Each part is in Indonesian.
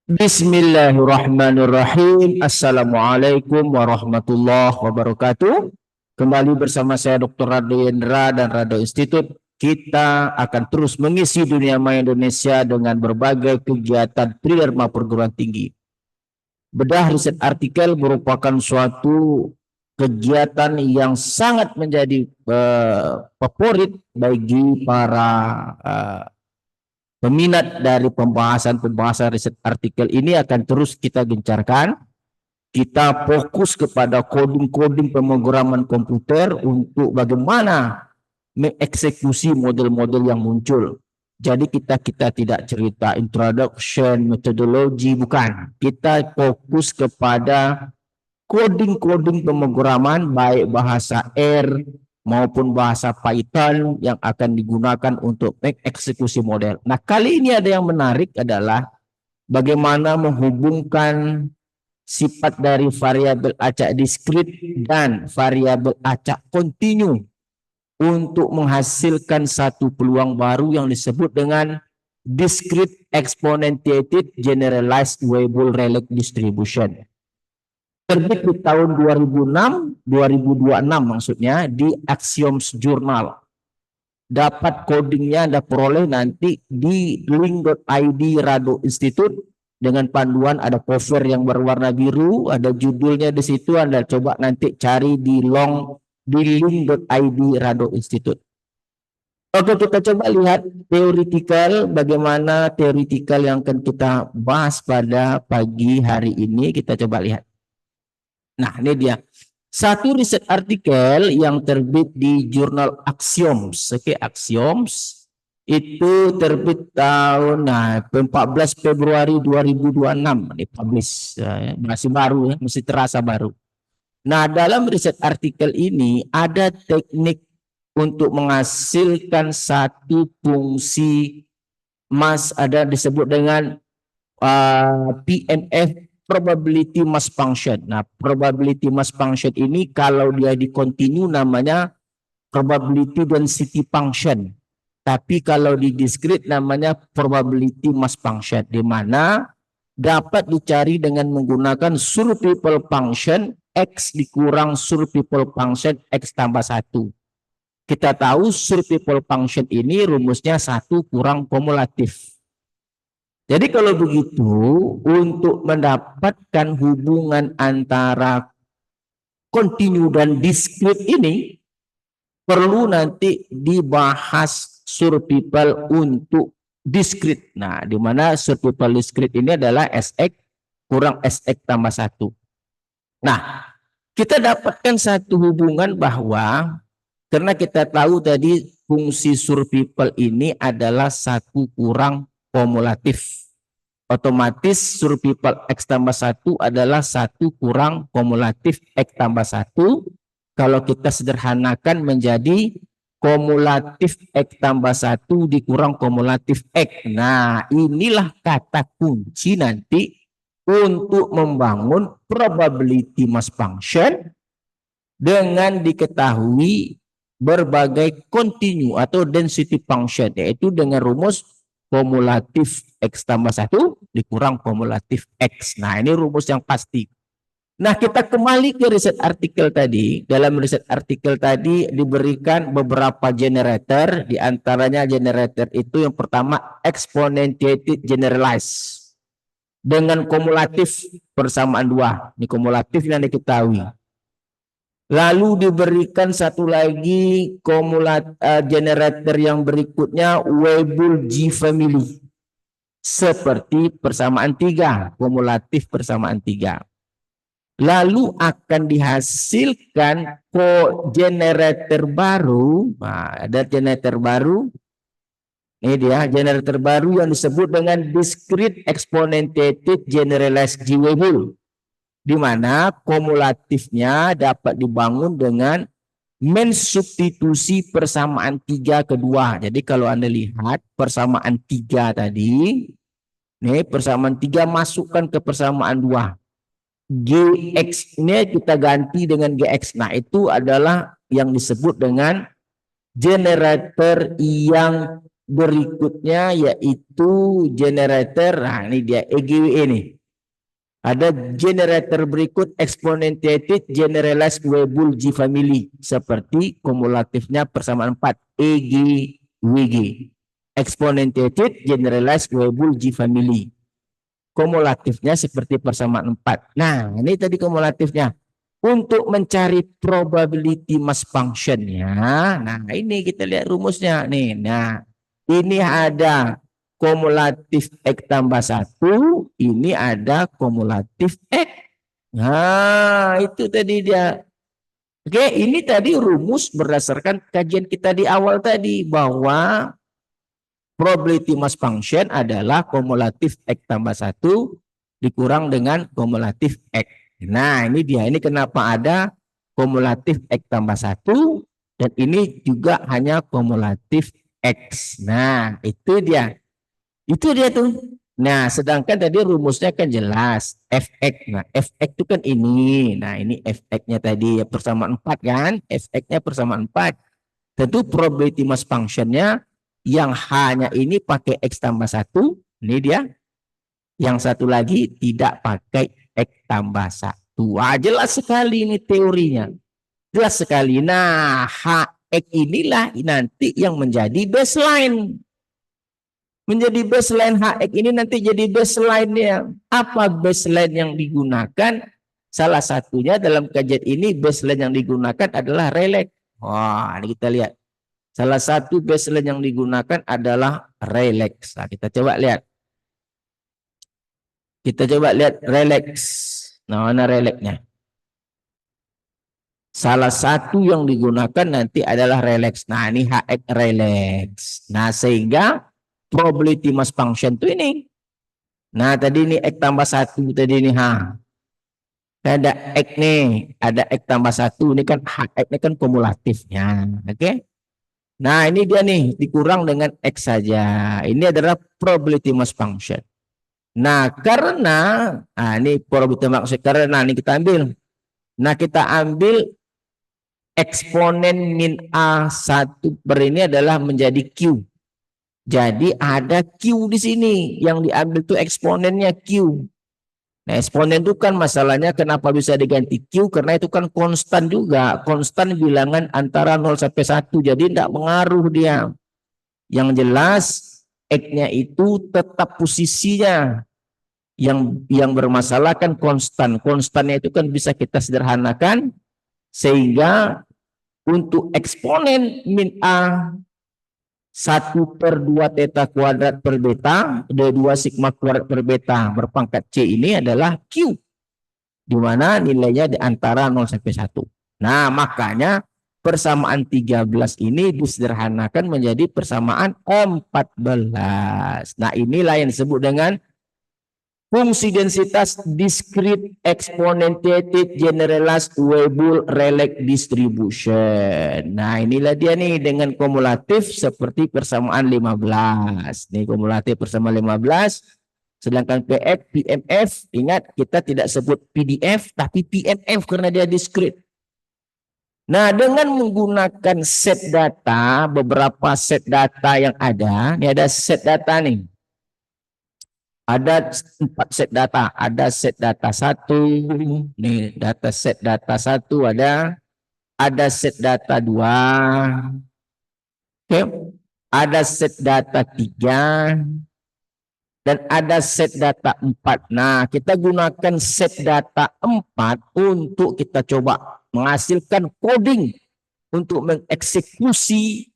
Bismillahirrahmanirrahim. Assalamualaikum warahmatullahi wabarakatuh. Kembali bersama saya Dr. Rado Yendra dan Rado Institute. Kita akan terus mengisi dunia maya Indonesia dengan berbagai kegiatan Tridharma perguruan tinggi. Bedah riset artikel merupakan suatu kegiatan yang sangat menjadi favorit bagi para peminat dari pembahasan riset artikel ini. Akan terus kita gencarkan. Kita fokus kepada coding pemrograman komputer untuk bagaimana mengeksekusi model-model yang muncul. Jadi kita tidak cerita introduction, metodologi, bukan. Kita fokus kepada coding pemrograman baik bahasa R maupun bahasa Python yang akan digunakan untuk mengeksekusi model. Nah, kali ini ada yang menarik adalah bagaimana menghubungkan sifat dari variabel acak diskrit dan variabel acak kontinu untuk menghasilkan satu peluang baru yang disebut dengan discrete exponentiated generalized Weibull Rayleigh distribution. Terbit di tahun 2026 maksudnya di Axioms Journal. Dapat codingnya Anda peroleh nanti di link.id Rado Institute dengan panduan, ada cover yang berwarna biru, ada judulnya di situ. Anda coba nanti cari di link.id Rado Institute. Oke, kita coba lihat teoritikal, bagaimana teoritikal yang akan kita bahas pada pagi hari ini. Kita coba lihat. Nah, ini dia. Satu riset artikel yang terbit di jurnal Axioms. Oke, Axioms itu terbit tahun 14 Februari 2026. Ini publish. Masih baru ya, masih terasa baru. Nah, dalam riset artikel ini ada teknik untuk menghasilkan satu fungsi ada disebut dengan PMF, probability mass function. Nah, probability mass function ini kalau dia di continue namanya probability density function. Tapi kalau di discrete namanya probability mass function, di mana dapat dicari dengan menggunakan survival function X dikurang survival function X tambah 1. Kita tahu survival function ini rumusnya 1 kurang kumulatif. Jadi kalau begitu, untuk mendapatkan hubungan antara kontinu dan discrete ini, perlu nanti dibahas survival untuk discrete. Nah, di mana survival discrete ini adalah Sx kurang Sx tambah 1. Nah, kita dapatkan satu hubungan bahwa, karena kita tahu tadi fungsi survival ini adalah 1 kurang kumulatif. Otomatis survival X tambah 1 adalah 1 kurang kumulatif X tambah 1. Kalau kita sederhanakan menjadi kumulatif X tambah 1 dikurang kumulatif X. Nah, inilah kata kunci nanti untuk membangun probability mass function dengan diketahui berbagai kontinu atau density function, yaitu dengan rumus kumulatif X tambah 1 dikurang kumulatif X. Nah, ini rumus yang pasti. Nah, kita kembali ke riset artikel tadi. Dalam riset artikel tadi diberikan beberapa generator. Di antaranya generator itu yang pertama exponentiated generalized dengan kumulatif persamaan 2. Ini kumulatif yang diketahui. Lalu diberikan satu lagi generator yang berikutnya Weibull G family. Seperti persamaan 3, kumulatif persamaan 3. Lalu akan dihasilkan generator baru. Nah, ada generator baru. Ini dia generator baru yang disebut dengan discrete exponentiated generalized G Weibull, di mana kumulatifnya dapat dibangun dengan mensubstitusi persamaan 3 kedua. Jadi kalau Anda lihat persamaan 3 tadi, nih persamaan 3 masukkan ke persamaan 2. Gx ini kita ganti dengan Gx. Nah, itu adalah yang disebut dengan generator yang berikutnya yaitu generator. Nah, ini dia EGWE nih. Ada generator berikut exponentiated generalized Weibull G family seperti kumulatifnya persamaan 4 EGWG. Exponentiated generalized Weibull G family. Kumulatifnya seperti persamaan 4. Nah, ini tadi kumulatifnya. Untuk mencari probability mass function-nya, nah ini kita lihat rumusnya nih. Nah, ini ada kumulatif X tambah 1, ini ada kumulatif X. Nah, itu tadi dia. Oke, ini tadi rumus berdasarkan kajian kita di awal tadi, bahwa probability mass function adalah kumulatif X tambah 1 dikurang dengan kumulatif X. Nah, ini dia. Ini kenapa ada kumulatif X tambah 1 dan ini juga hanya kumulatif X. Nah, itu dia. Itu dia tuh. Nah, sedangkan tadi rumusnya kan jelas. Fx. Nah, Fx itu kan ini. Nah, ini Fx-nya tadi ya persamaan 4 kan? Fx-nya persamaan 4. Tentu probability mass function-nya yang hanya ini pakai X tambah 1. Ini dia. Yang satu lagi tidak pakai X tambah 1. Wah, jelas sekali ini teorinya. Jelas sekali. Nah, Hx inilah nanti yang menjadi baseline. Menjadi baseline Hx ini nanti jadi baseline-nya. Apa baseline yang digunakan? Salah satunya dalam kajian ini baseline yang digunakan adalah Rayleigh. Wah, ini kita lihat. Salah satu baseline yang digunakan adalah Rayleigh. Nah, kita coba lihat. Kita coba lihat Rayleigh. Nah, mana Rayleigh-nya? Salah satu yang digunakan nanti adalah Rayleigh. Nah, ini Hx Rayleigh. Nah, sehingga probability mass function itu ini. Nah, tadi ini X tambah 1 tadi ini ada X nih, ada X tambah 1. Ini kan Hx ini kan kumulatifnya. Oke. Nah, ini dia nih dikurang dengan X saja. Ini adalah probability mass function. Nah, karena ini probability mass function karena ini kita ambil. Nah, kita ambil eksponen min A1 per ini adalah menjadi Q. Jadi ada Q di sini. Yang diambil itu eksponennya Q. Nah, eksponen itu kan masalahnya kenapa bisa diganti Q? Karena itu kan konstan juga. Konstan bilangan antara 0 sampai 1. Jadi tidak mengaruh dia. Yang jelas X-nya itu tetap posisinya. Yang bermasalah kan konstan. Konstannya itu kan bisa kita sederhanakan. Sehingga untuk eksponen min A 1/2 theta kuadrat per beta, 2 sigma kuadrat per beta berpangkat C ini adalah Q. Di mana nilainya di antara 0 sampai 1. Nah, makanya persamaan 13 ini disederhanakan menjadi persamaan 14. Nah, inilah yang disebut dengan fungsi densitas discrete exponentiated generalized Weibull Rayleigh distribution. Nah, inilah dia nih dengan kumulatif seperti persamaan 15. Nih kumulatif persamaan 15. Sedangkan PF, PMF, ingat kita tidak sebut PDF tapi PMF karena dia discrete. Nah, dengan menggunakan set data, beberapa set data yang ada, ini ada set data nih. Ada 4 set data. Ada set data 1. Nih, data set data 1 ada. Ada set data 2. Oke. Ada set data 3. Dan ada set data 4. Nah, kita gunakan set data 4 untuk kita coba menghasilkan coding untuk mengeksekusi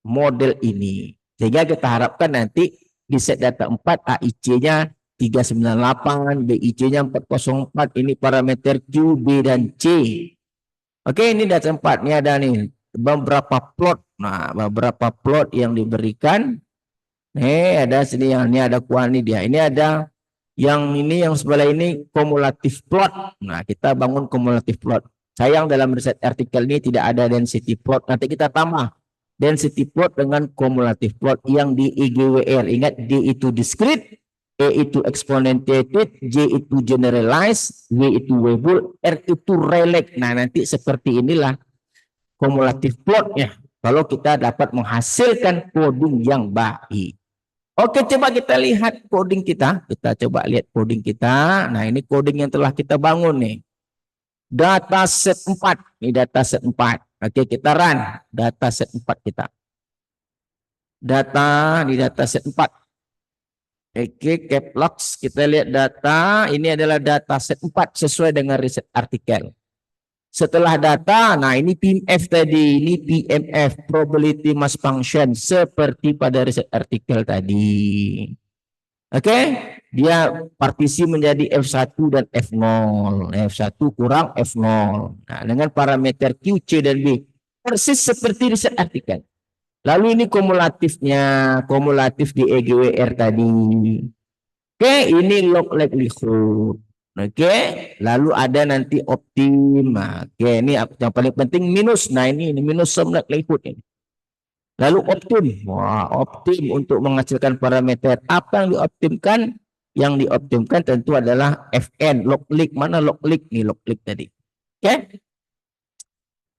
model ini. Sehingga kita harapkan nanti di set data 4 AIC-nya 398, BIC-nya 404, ini parameter Q, B, dan C. Oke, ini data 4. Ini ada nih beberapa plot. Nah, beberapa plot yang diberikan. Nih, ada sini yang ini ada kuan ini dia. Ini ada yang ini yang sebelah ini kumulatif plot. Nah, kita bangun kumulatif plot. Sayang dalam riset artikel ini tidak ada density plot. Nanti kita tambah density plot dengan kumulatif plot yang di IGWR. Ingat, D itu discrete, E itu exponentiated, J itu generalized, W itu Weibull, R itu Rayleigh. Nah, nanti seperti inilah kumulatif plotnya. Kalau kita dapat menghasilkan coding yang baik. Oke, coba kita lihat coding kita. Kita coba lihat coding kita. Nah, ini coding yang telah kita bangun nih. Dataset 4. Ini dataset 4. Oke, kita run dataset 4 kita. Data di dataset 4. Oke, Caplox, kita lihat data. Ini adalah dataset 4 sesuai dengan riset artikel. Setelah data, nah ini PMF tadi, ini PMF, probability mass function, seperti pada riset artikel tadi. Oke, dia partisi menjadi F1 dan F0. F1 kurang F0. Nah, dengan parameter Q, C, dan B. Persis seperti riset artikel. Lalu ini kumulatifnya, kumulatif di EGWR tadi. Oke, ini log likelihood. Oke, lalu ada nanti optim. Nah, oke, ini yang paling penting minus. Nah, ini minus sum likelihood ini. Lalu optim. Wah, optim untuk menghasilkan parameter. Apa yang dioptimkan? Yang dioptimkan tentu adalah FN, log lik. Mana log lik? Nih log lik tadi. Oke.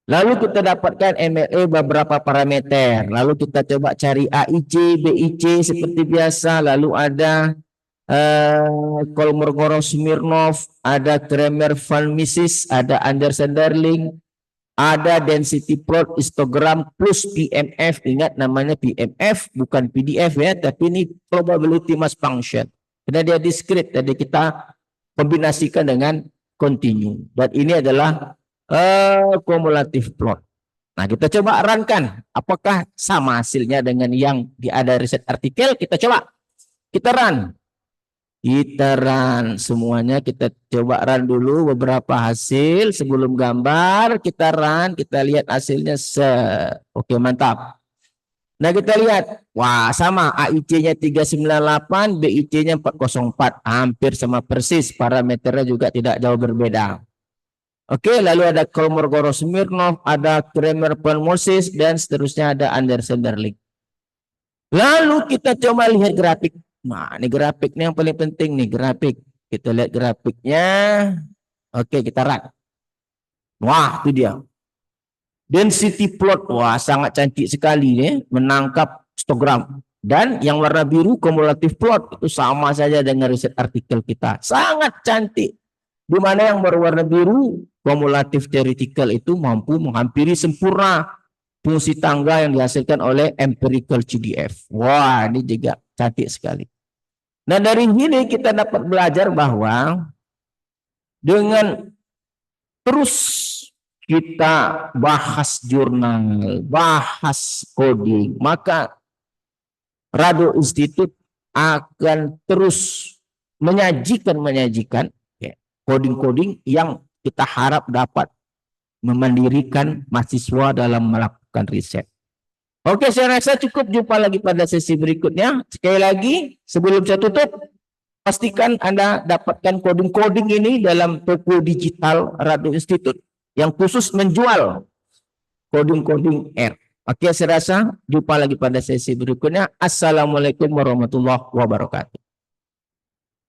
Lalu kita dapatkan MLE beberapa parameter. Lalu kita coba cari AIC, BIC seperti biasa. Lalu ada Kolmogorov-Smirnov, ada Kramer-Van Mises, ada Anderson-Darling, ada density plot, histogram plus PMF. Ingat namanya PMF, bukan PDF ya, tapi ini probability mass function. Karena dia discrete, jadi kita kombinasikan dengan continue. Dan ini adalah cumulative plot. Nah, kita coba runkan. Apakah sama hasilnya dengan yang ada riset artikel? Kita coba. Kita run. Kita run semuanya, kita coba run dulu beberapa hasil sebelum gambar. Kita run, kita lihat hasilnya. Oke, mantap. Nah, kita lihat. Wah, sama. AIC-nya 398, BIC-nya 404. Hampir sama persis. Parameternya juga tidak jauh berbeda. Oke, lalu ada Kolmogorov-Smirnov, ada Kramer-Van Mises, dan seterusnya ada Anderson-Darling. Lalu kita coba lihat grafik. Nah, ini grafiknya yang paling penting nih, grafik. Kita lihat grafiknya. Oke, kita run. Wah, itu dia. Density plot, wah sangat cantik sekali nih, menangkap histogram. Dan yang warna biru cumulative plot, itu sama saja dengan riset artikel kita. Sangat cantik. Di mana yang berwarna biru, cumulative theoretical itu mampu menghampiri sempurna fungsi tangga yang dihasilkan oleh empirical CDF. Wah, ini juga cantik sekali. Nah, dari sini kita dapat belajar bahwa dengan terus kita bahas jurnal, bahas coding, maka Rado Institute akan terus menyajikan coding-coding yang kita harap dapat memandirikan mahasiswa dalam melakukan riset. Oke, saya rasa cukup. Jumpa lagi pada sesi berikutnya. Sekali lagi, sebelum saya tutup, pastikan Anda dapatkan coding-coding ini dalam toko digital Rado Institute yang khusus menjual coding-coding R. Oke, saya rasa jumpa lagi pada sesi berikutnya. Assalamualaikum warahmatullahi wabarakatuh.